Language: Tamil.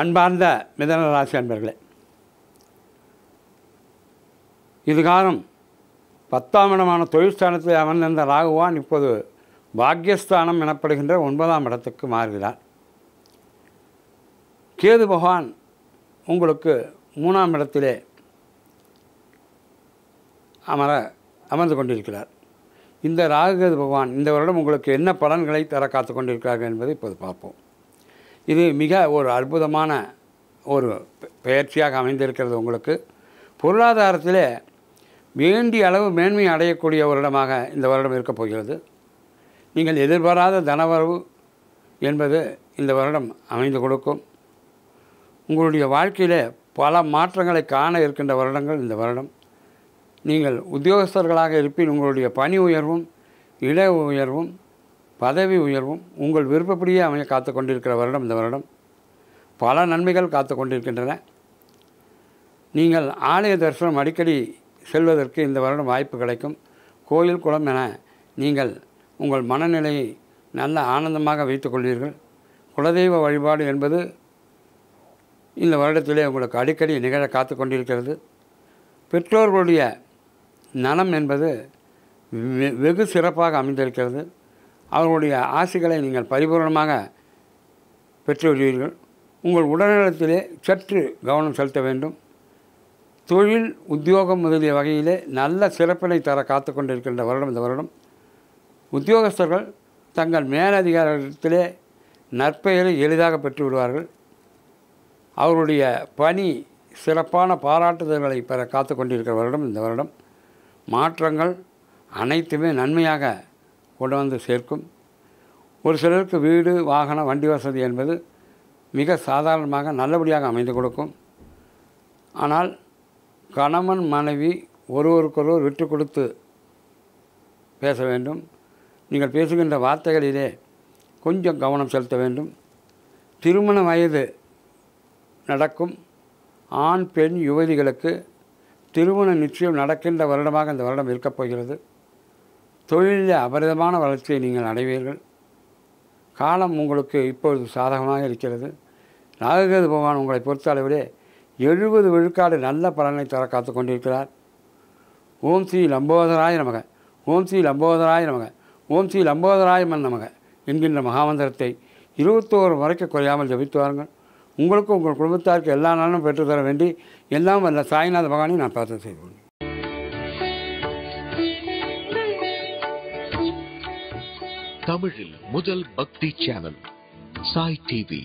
அன்பார்ந்த மிதன ராசி அன்பர்களே, இதுகாலம் 10ஆம் இடமான தொழில் ஸ்தானத்தில் அமர்ந்திருந்த ராகுவான் இப்போது பாக்யஸ்தானம் எனப்படுகின்ற 9ஆம் இடத்துக்கு மாறுகிறார். கேது பகவான் உங்களுக்கு 3ஆம் இடத்திலே அமர்ந்து கொண்டிருக்கிறார். இந்த ராகுகேது பகவான் இந்த வருடம் உங்களுக்கு என்ன பலன்களை தர காத்து கொண்டிருக்கிறார்கள் என்பதை இப்போது பார்ப்போம். இது மிக ஒரு அற்புதமான ஒரு பயிற்சியாக அமைந்திருக்கிறது. உங்களுக்கு பொருளாதாரத்திலே வேண்டிய அளவு மேன்மை அடையக்கூடிய ஒரு இடமாக இந்த வருடம் இருக்கப் போகிறது. நீங்கள் எதிர்பாராத தனவரவு என்பது இந்த வருடம் அமைந்து கொடுக்கும். உங்களுடைய வாழ்க்கையிலே பல மாற்றங்களை காண இருக்கின்ற வருடங்கள் இந்த வருடம். நீங்கள் உத்தியோகஸ்தர்களாக இருப்பின் உங்களுடைய பணி உயர்வும் இட உயர்வும் பதவி உயர்வும் உங்கள் விருப்பப்படியே அமைய காத்து கொண்டிருக்கிற வருடம் இந்த வருடம். பல நன்மைகள் காத்து கொண்டிருக்கின்றன. நீங்கள் ஆலய தரிசனம் அடிக்கடி செல்வதற்கு இந்த வருடம் வாய்ப்பு கிடைக்கும். கோயில் குளம் என நீங்கள் உங்கள் மனநிலையை நல்ல ஆனந்தமாக வைத்துக் கொள்வீர்கள். குலதெய்வ வழிபாடு என்பது இந்த வருடத்திலே உங்களுக்கு அடிக்கடி நிகழ காத்து கொண்டிருக்கிறது. பெற்றோர்களுடைய நலம் என்பது வெகு சிறப்பாக அமைந்திருக்கிறது. அவர்களுடைய ஆசைகளை நீங்கள் பரிபூர்ணமாக பெற்று வருவீர்கள். உங்கள் உடல்நலத்திலே சற்று கவனம் செலுத்த வேண்டும். தொழில் உத்தியோகம் முதலிய வகையிலே நல்ல சிறப்பினை தர காத்து கொண்டிருக்கின்ற வருடம் இந்த வருடம். உத்தியோகஸ்தர்கள் தங்கள் மேலதிகாரத்திலே நற்பெயரை எளிதாக பெற்று விடுவார்கள். அவருடைய பணி சிறப்பான பாராட்டுதல்களை பெற காத்து கொண்டிருக்கிற வருடம் இந்த வருடம். மாற்றங்கள் அனைத்துமே நன்மையாக கொண்டு வந்து சேர்க்கும். ஒரு சிலருக்கு வீடு வாகன வண்டி வசதி என்பது மிக சாதாரணமாக நல்லபடியாக அமைந்து கொடுக்கும். ஆனால் கணவன் மனைவி ஒருவருக்கொருவர் விட்டு கொடுத்து பேச வேண்டும். நீங்கள் பேசுகின்ற வார்த்தைகளிலே கொஞ்சம் கவனம் செலுத்த வேண்டும். திருமண வயது நடக்கும் ஆண் பெண் யுவதிகளுக்கு திருமண நிச்சயம் நடக்கின்ற வருடமாக இந்த வருடம் இருக்கப் போகிறது. தொழிலில் அபரிதமான வளர்ச்சியை நீங்கள் அடைவீர்கள். காலம் உங்களுக்கு இப்பொழுது சாதகமாக இருக்கிறது. ராகுகேது பகவான் உங்களை பொறுத்த அளவிலே 70 விழுக்காடு நல்ல பலனை தர காத்து கொண்டிருக்கிறார். ஓம் ஸ்ரீ லம்போதராய நமக, ஓம் ஸ்ரீ லம்போதராய நமக, ஓம் ஸ்ரீ லம்போதராய நமக என்கின்ற மகாமந்திரத்தை 21 வரைக்கும் குறையாமல் ஜபித்து வாருங்கள். உங்களுக்கும் உங்கள் குடும்பத்தாருக்கு எல்லா நாளும் பெற்றுத்தர வேண்டி எல்லாம் வல்ல சாய்நாத பகவானை நான் பிரார்த்தனை செய்வோம். தமிழில் முதல் பக்தி சேனல் சாய் டிவி.